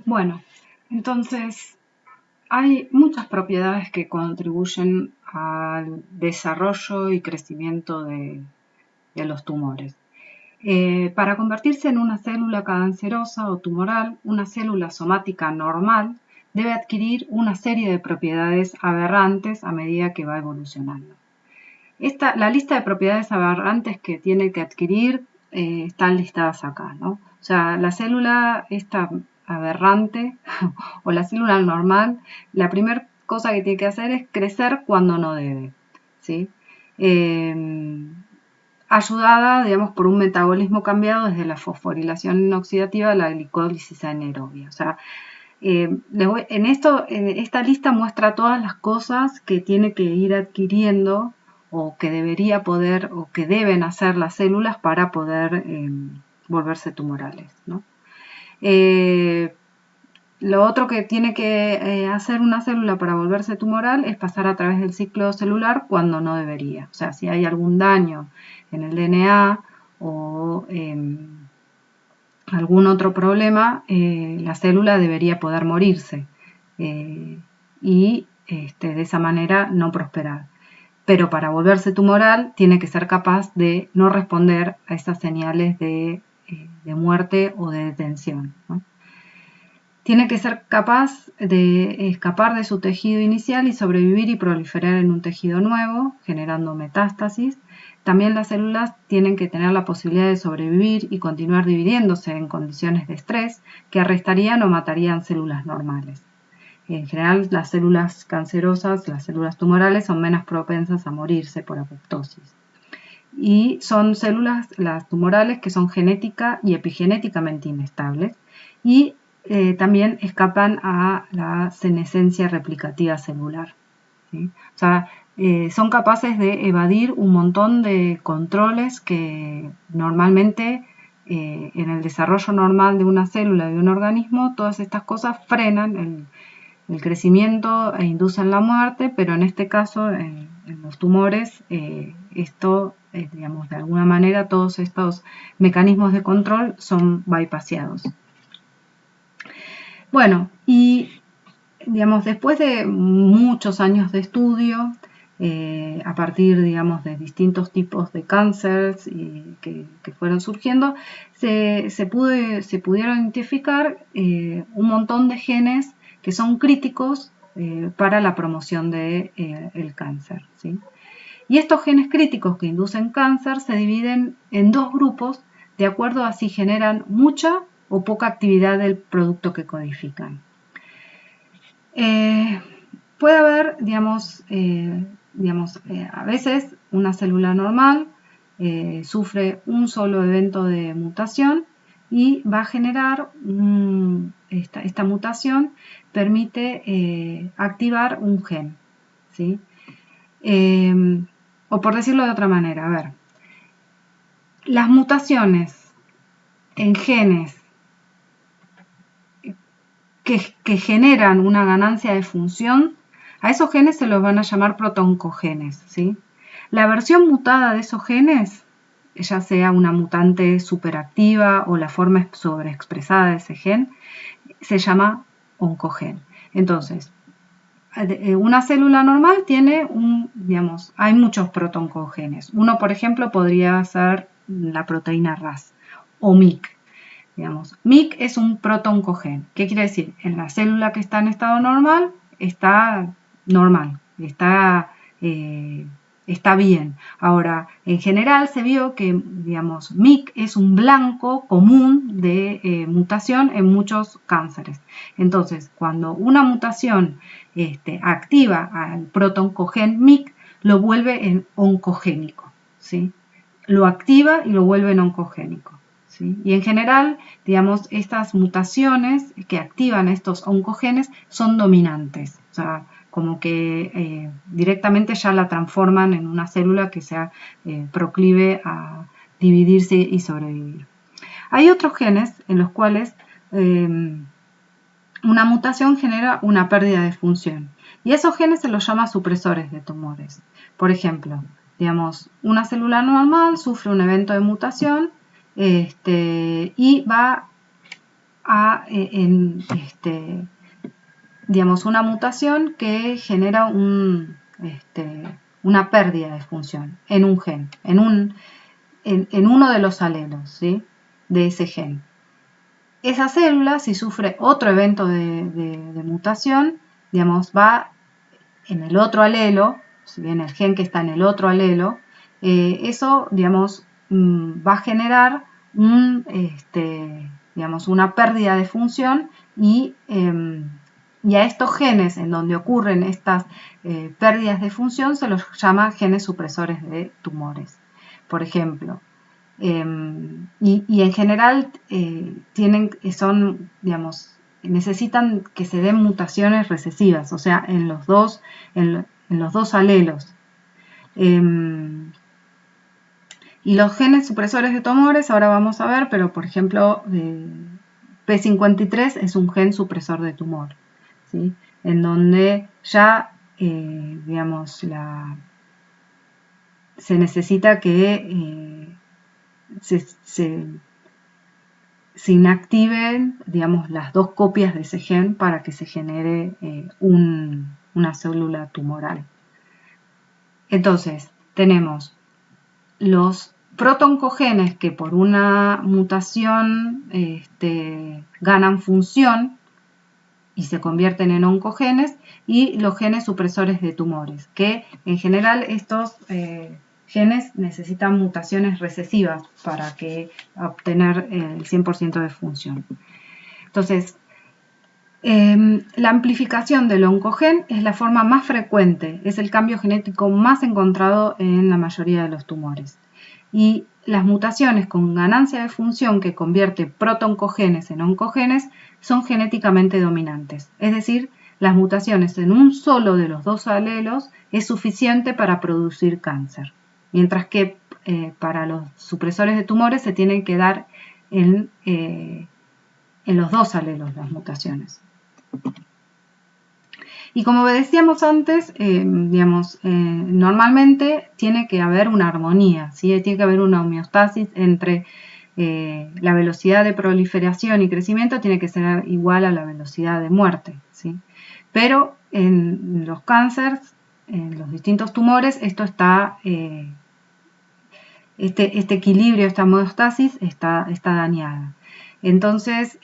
Bueno, entonces hay muchas propiedades que contribuyen al desarrollo y crecimiento de los tumores. Para convertirse en una célula cancerosa o tumoral, una célula somática normal debe adquirir una serie de propiedades aberrantes a medida que va evolucionando. La lista de propiedades aberrantes que tiene que adquirir están listadas acá, ¿no? O sea, la célula esta aberrante o la célula normal, la primera cosa que tiene que hacer es crecer cuando no debe, ¿sí? Ayudada, digamos, por un metabolismo cambiado desde la fosforilación oxidativa a la glicólisis anaerobia. O sea, en esta lista muestra todas las cosas que tiene que ir adquiriendo o que debería poder o que deben hacer las células para poder volverse tumorales, ¿no? Lo otro que tiene que hacer una célula para volverse tumoral es pasar a través del ciclo celular cuando no debería. O sea, si hay algún daño en el DNA o algún otro problema, la célula debería poder morirse y de esa manera no prosperar. Pero para volverse tumoral tiene que ser capaz de no responder a esas señales de muerte o de detención, ¿no? Tiene que ser capaz de escapar de su tejido inicial y sobrevivir y proliferar en un tejido nuevo, generando metástasis. También las células tienen que tener la posibilidad de sobrevivir y continuar dividiéndose en condiciones de estrés que arrestarían o matarían células normales. En general, las células cancerosas, las células tumorales, son menos propensas a morirse por apoptosis. Y son células, las tumorales, que son genética y epigenéticamente inestables y también escapan a la senescencia replicativa celular, ¿sí? O sea, son capaces de evadir un montón de controles que normalmente en el desarrollo normal de una célula, de un organismo, todas estas cosas frenan el crecimiento e inducen la muerte, pero en este caso, en los tumores, digamos, de alguna manera todos estos mecanismos de control son bypaseados. Bueno, y digamos, después de muchos años de estudio, a partir, digamos, de distintos tipos de cánceres que fueron surgiendo, se pudieron identificar un montón de genes que son críticos para la promoción del cáncer, ¿sí? Y estos genes críticos que inducen cáncer se dividen en dos grupos de acuerdo a si generan mucha o poca actividad del producto que codifican. Puede haber, a veces una célula normal sufre un solo evento de mutación y va a generar, esta mutación permite activar un gen, ¿sí? O por decirlo de otra manera, a ver, las mutaciones en genes que generan una ganancia de función, a esos genes se los van a llamar protoncogenes, ¿sí? La versión mutada de esos genes, ya sea una mutante superactiva o la forma sobreexpresada de ese gen, se llama oncogen. Entonces, una célula normal tiene hay muchos protoncogenes. Uno, por ejemplo, podría ser la proteína RAS o MYC. MYC es un protoncogen. ¿Qué quiere decir? En la célula que está en estado normal, está normal, está bien. Ahora, en general se vio que, MYC es un blanco común de mutación en muchos cánceres. Entonces, cuando una mutación activa al protoncogen MYC, lo vuelve en oncogénico, ¿sí? Lo activa y lo vuelve en oncogénico, ¿sí? Y en general, estas mutaciones que activan estos oncogenes son dominantes, o sea, como que directamente ya la transforman en una célula que sea proclive a dividirse y sobrevivir. Hay otros genes en los cuales una mutación genera una pérdida de función y esos genes se los llama supresores de tumores. Por ejemplo, una célula normal sufre un evento de mutación y va a digamos, una mutación que genera una pérdida de función en un gen, en uno de los alelos, ¿sí?, de ese gen. Esa célula, si sufre otro evento de mutación, digamos, va en el otro alelo, si bien el gen que está en el otro alelo, eso, digamos, va a generar digamos, una pérdida de función y a estos genes en donde ocurren estas pérdidas de función se los llama genes supresores de tumores. Por ejemplo, y en general digamos, necesitan que se den mutaciones recesivas, o sea, en los dos alelos. Y los genes supresores de tumores, ahora vamos a ver, pero por ejemplo, P53 es un gen supresor de tumor, ¿sí?, en donde ya, digamos, se necesita que se inactiven, digamos, las dos copias de ese gen para que se genere una célula tumoral. Entonces, tenemos los protoncogenes que por una mutación ganan función y se convierten en oncogenes, y los genes supresores de tumores, que en general estos genes necesitan mutaciones recesivas para obtener el 100% de función. Entonces, la amplificación del oncogen es la forma más frecuente, es el cambio genético más encontrado en la mayoría de los tumores. Y las mutaciones con ganancia de función que convierte protoncogenes en oncogenes son genéticamente dominantes, es decir, las mutaciones en un solo de los dos alelos es suficiente para producir cáncer, mientras que para los supresores de tumores se tienen que dar en los dos alelos las mutaciones. Y como decíamos antes, digamos, normalmente tiene que haber una armonía, ¿sí?, tiene que haber una homeostasis entre la velocidad de proliferación y crecimiento, tiene que ser igual a la velocidad de muerte, ¿sí? Pero en los cánceres, en los distintos tumores, esto está, este equilibrio, esta homeostasis está dañada. Entonces,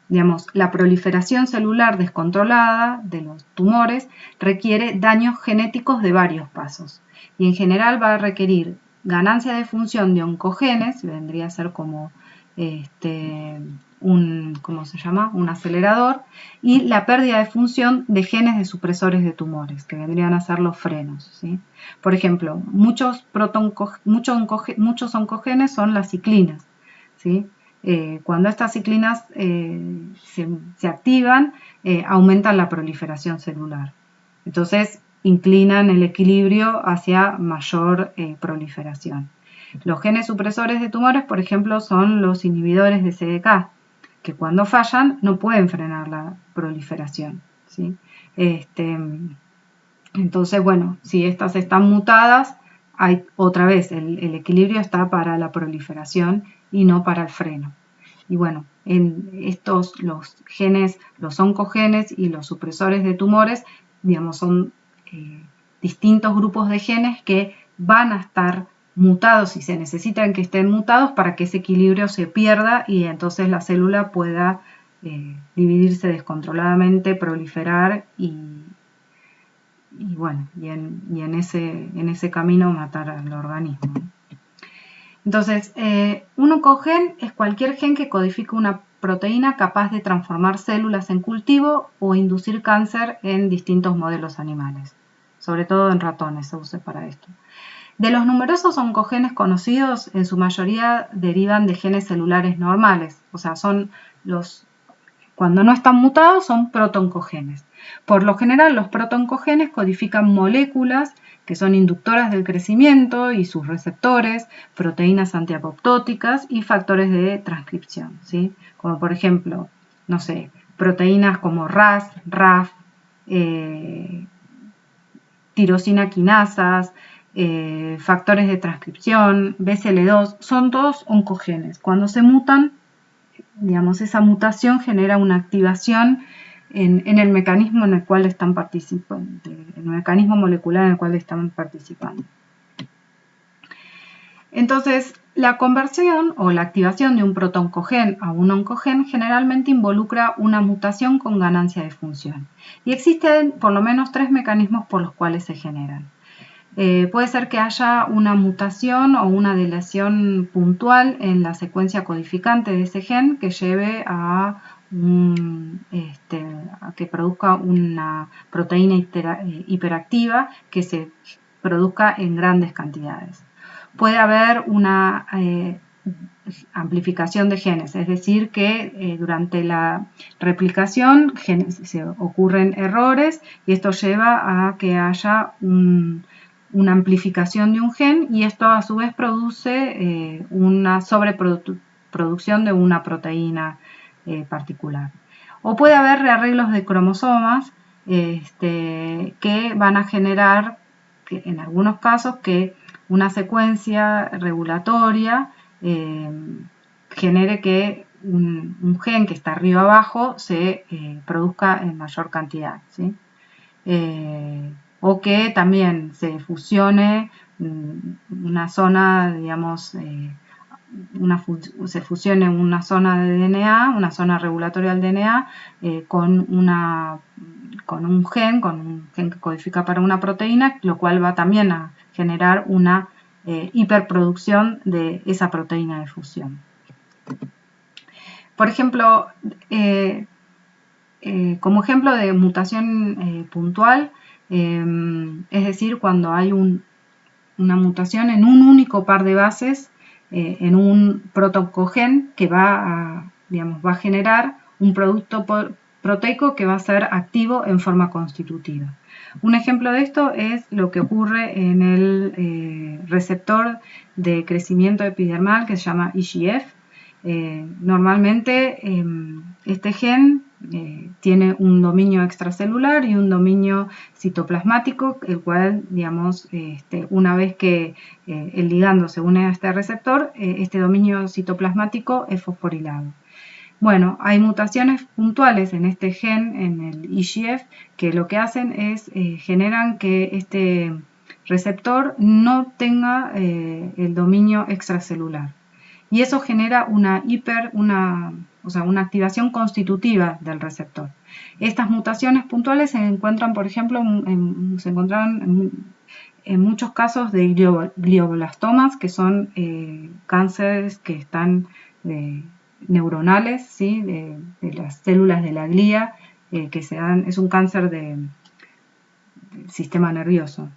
digamos, la proliferación celular descontrolada de los tumores requiere daños genéticos de varios pasos y en general va a requerir ganancia de función de oncogenes, vendría a ser como ¿cómo se llama?, un acelerador, y la pérdida de función de genes de supresores de tumores, que vendrían a ser los frenos, ¿sí? Por ejemplo, muchos oncogenes son las ciclinas, ¿sí? Cuando estas ciclinas se activan, aumentan la proliferación celular. Entonces, inclinan el equilibrio hacia mayor proliferación. Los genes supresores de tumores, por ejemplo, son los inhibidores de CDK, que cuando fallan no pueden frenar la proliferación, ¿sí? Entonces, bueno, si estas están mutadas, otra vez el equilibrio está para la proliferación y no para el freno. Y bueno, en estos, los genes, los oncogenes y los supresores de tumores, digamos, son distintos grupos de genes que van a estar mutados y se necesitan que estén mutados para que ese equilibrio se pierda y entonces la célula pueda dividirse descontroladamente, proliferar y bueno, en ese camino matar al organismo. Entonces, un oncogen es cualquier gen que codifica una proteína capaz de transformar células en cultivo o inducir cáncer en distintos modelos animales, sobre todo en ratones se usa para esto. De los numerosos oncogenes conocidos, en su mayoría derivan de genes celulares normales, o sea, cuando no están mutados son protoncogenes. Por lo general, los protoncogenes codifican moléculas que son inductoras del crecimiento y sus receptores, proteínas antiapoptóticas y factores de transcripción, ¿sí? Como por ejemplo, no sé, proteínas como RAS, RAF, tirosina quinasas, factores de transcripción, BCL2, son todos oncogenes. Cuando se mutan, digamos, esa mutación genera una activación en el mecanismo en el cual están participando, el mecanismo molecular en el cual están participando. Entonces, la conversión o la activación de un protoncogen a un oncogen generalmente involucra una mutación con ganancia de función. Y existen por lo menos 3 mecanismos por los cuales se generan. Puede ser que haya una mutación o una deleción puntual en la secuencia codificante de ese gen que lleve a que produzca una proteína hiperactiva que se produzca en grandes cantidades. Puede haber una amplificación de genes, es decir, que durante la replicación se ocurren errores y esto lleva a que haya una amplificación de un gen y esto a su vez produce una sobreproducción de una proteína particular. O puede haber rearreglos de cromosomas que van a generar, en algunos casos, que una secuencia regulatoria genere que un gen que está arriba abajo se produzca en mayor cantidad, ¿sí? O que también se fusione una zona, digamos, se fusione una zona de DNA, una zona regulatoria del DNA, con un gen que codifica para una proteína, lo cual va también a generar una hiperproducción de esa proteína de fusión. Por ejemplo, como ejemplo de mutación puntual, es decir, cuando hay una mutación en un único par de bases, en un protoncogen que va a generar un producto proteico que va a ser activo en forma constitutiva. Un ejemplo de esto es lo que ocurre en el receptor de crecimiento epidermal que se llama IGF. Normalmente este gen tiene un dominio extracelular y un dominio citoplasmático, el cual, digamos, una vez que el ligando se une a este receptor, este dominio citoplasmático es fosforilado. Bueno, hay mutaciones puntuales en este gen, en el IGF, que lo que hacen es generan que este receptor no tenga el dominio extracelular. Y eso genera una activación constitutiva del receptor. Estas mutaciones puntuales se encuentran, por ejemplo, se encontraron en muchos casos de glioblastomas, que son cánceres que están neuronales, ¿sí? de las células de la glía, que es un cáncer del sistema nervioso.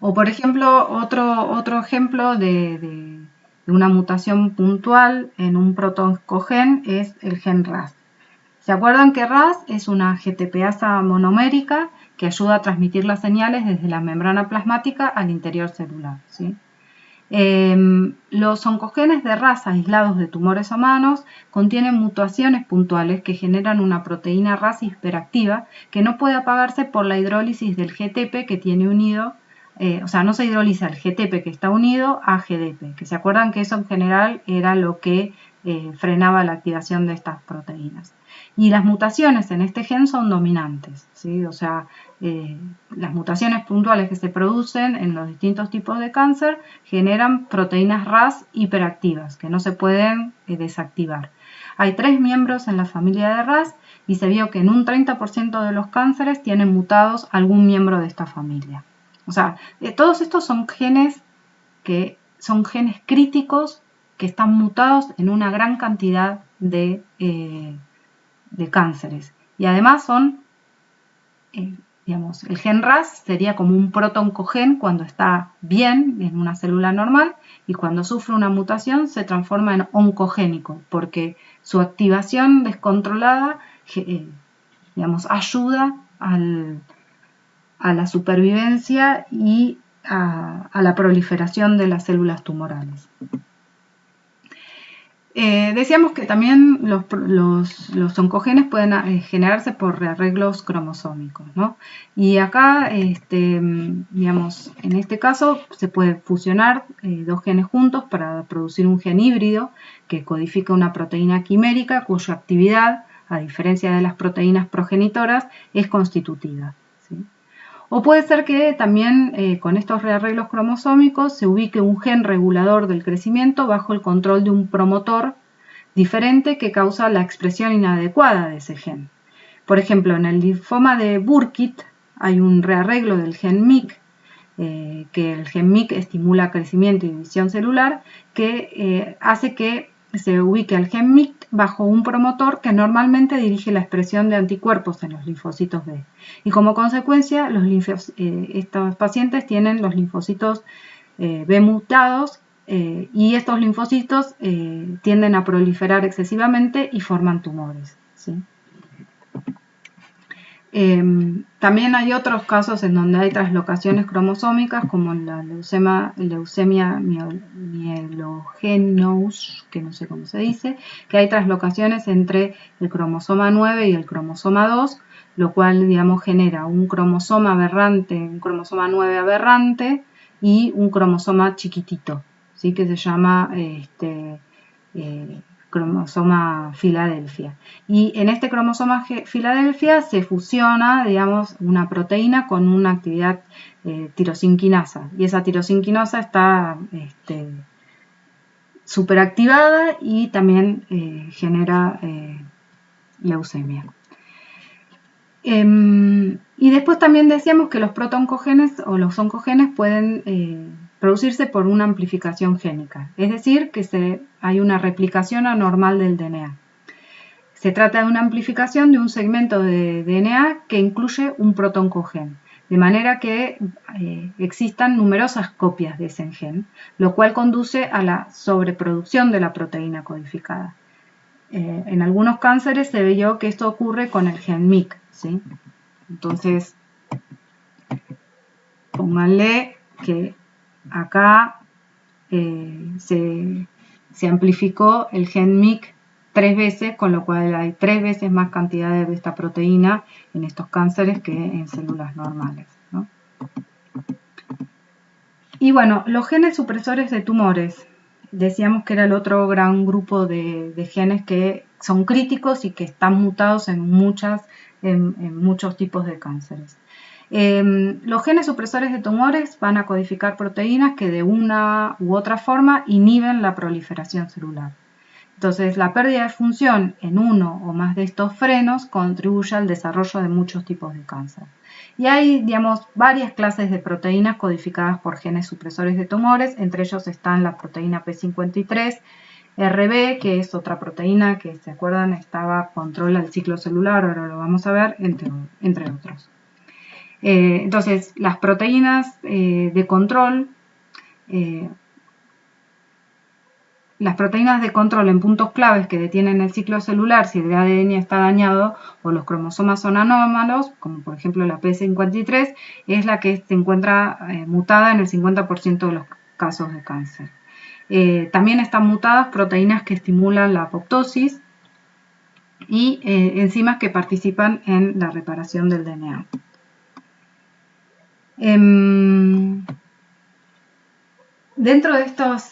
O por ejemplo, otro ejemplo de una mutación puntual en un protoncogen es el gen RAS. ¿Se acuerdan que RAS es una GTPasa monomérica que ayuda a transmitir las señales desde la membrana plasmática al interior celular, ¿sí? Los oncogenes de RAS aislados de tumores humanos contienen mutaciones puntuales que generan una proteína RAS hiperactiva que no puede apagarse por la hidrólisis del GTP que tiene unido, no se hidroliza el GTP que está unido a GDP, que se acuerdan que eso en general era lo que frenaba la activación de estas proteínas. Y las mutaciones en este gen son dominantes, ¿sí? O sea, las mutaciones puntuales que se producen en los distintos tipos de cáncer generan proteínas RAS hiperactivas que no se pueden desactivar. Hay 3 miembros en la familia de RAS y se vio que en un 30% de los cánceres tienen mutados algún miembro de esta familia. O sea, todos estos son genes críticos que están mutados en una gran cantidad de cánceres. Y además son, el gen RAS sería como un protoncogen cuando está bien en una célula normal y cuando sufre una mutación se transforma en oncogénico porque su activación descontrolada ayuda a la supervivencia y a la proliferación de las células tumorales. Decíamos que también los oncogenes pueden generarse por rearreglos cromosómicos, ¿no? Y acá, digamos, en este caso se puede fusionar dos genes juntos para producir un gen híbrido que codifica una proteína quimérica cuya actividad, a diferencia de las proteínas progenitoras, es constitutiva, ¿sí? O puede ser que también con estos rearreglos cromosómicos se ubique un gen regulador del crecimiento bajo el control de un promotor diferente que causa la expresión inadecuada de ese gen. Por ejemplo, en el linfoma de Burkitt hay un rearreglo del gen MYC, que el gen MYC estimula crecimiento y división celular, que hace que se ubique el gen MYC bajo un promotor que normalmente dirige la expresión de anticuerpos en los linfocitos B. Y como consecuencia, estos pacientes tienen los linfocitos B mutados y estos linfocitos tienden a proliferar excesivamente y forman tumores, ¿sí? También hay otros casos en donde hay translocaciones cromosómicas, como la leucemia mielogenous, que no sé cómo se dice, que hay translocaciones entre el cromosoma 9 y el cromosoma 2, lo cual, digamos, genera un cromosoma aberrante, un cromosoma 9 aberrante y un cromosoma chiquitito, ¿sí? Que se llama cromosoma Filadelfia. Y en este cromosoma Filadelfia se fusiona, digamos, una proteína con una actividad tirosinquinasa. Y esa tirosinquinasa está superactivada y también genera leucemia. Y después también decíamos que los protooncogenes o los oncogenes pueden producirse por una amplificación génica, es decir, que hay una replicación anormal del DNA. Se trata de una amplificación de un segmento de DNA que incluye un protooncogen, de manera que existan numerosas copias de ese gen, lo cual conduce a la sobreproducción de la proteína codificada. En algunos cánceres se vio que esto ocurre con el gen MYC, ¿sí? Entonces, pónganle que acá se amplificó el gen MYC 3 veces, con lo cual hay 3 veces más cantidad de esta proteína en estos cánceres que en células normales, ¿no? Y bueno, los genes supresores de tumores. Decíamos que era el otro gran grupo de genes que son críticos y que están mutados en muchos tipos de cánceres. Los genes supresores de tumores van a codificar proteínas que de una u otra forma inhiben la proliferación celular. Entonces, la pérdida de función en uno o más de estos frenos contribuye al desarrollo de muchos tipos de cáncer. Y hay, digamos, varias clases de proteínas codificadas por genes supresores de tumores, entre ellos están la proteína P53, RB, que es otra proteína que, ¿se acuerdan?, controla el ciclo celular, ahora lo vamos a ver, entre otros. Entonces, las proteínas de control, en puntos claves que detienen el ciclo celular si el ADN está dañado o los cromosomas son anómalos, como por ejemplo la P53, es la que se encuentra mutada en el 50% de los casos de cáncer. También están mutadas proteínas que estimulan la apoptosis y enzimas que participan en la reparación del DNA. Dentro de estos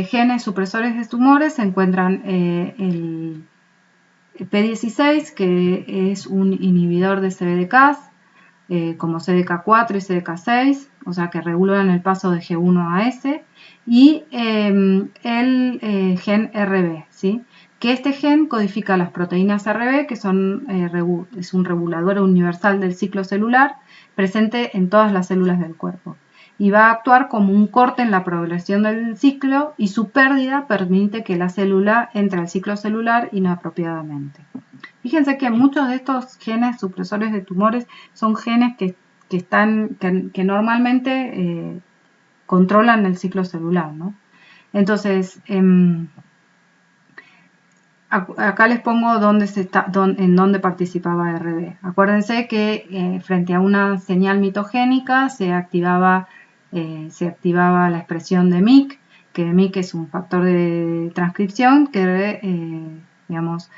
genes supresores de tumores se encuentran el P16, que es un inhibidor de CDKs, como CDK4 y CDK6, o sea que regulan el paso de G1 a S, y el gen RB, ¿sí? Que este gen codifica las proteínas RB, que es un regulador universal del ciclo celular, presente en todas las células del cuerpo. Y va a actuar como un corte en la progresión del ciclo y su pérdida permite que la célula entre al ciclo celular inapropiadamente. Fíjense que muchos de estos genes supresores de tumores son genes que normalmente controlan el ciclo celular, ¿no? Entonces, acá les pongo en dónde participaba RB. Acuérdense que frente a una señal mitogénica se activaba la expresión de MYC que MYC es un factor de transcripción que, digamos,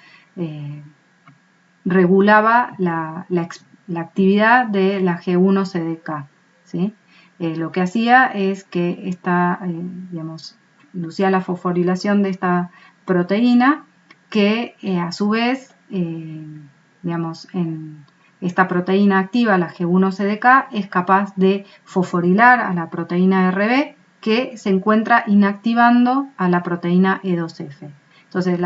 regulaba la actividad de la G1-CDK, ¿sí? Lo que hacía es que digamos, inducía la fosforilación de esta proteína que a su vez, digamos, en esta proteína activa, la G1-CDK, es capaz de fosforilar a la proteína RB que se encuentra inactivando a la proteína E2F. Entonces,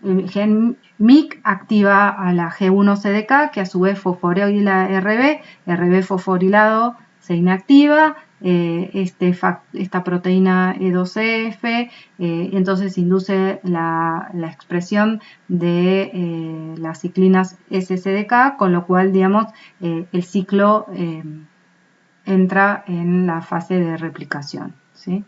el gen MYC activa a la G1-CDK, que a su vez fosforila RB fosforilado se inactiva, esta proteína E2F, entonces induce la expresión de las ciclinas SCDK, con lo cual, digamos, el ciclo entra en la fase de replicación, ¿sí?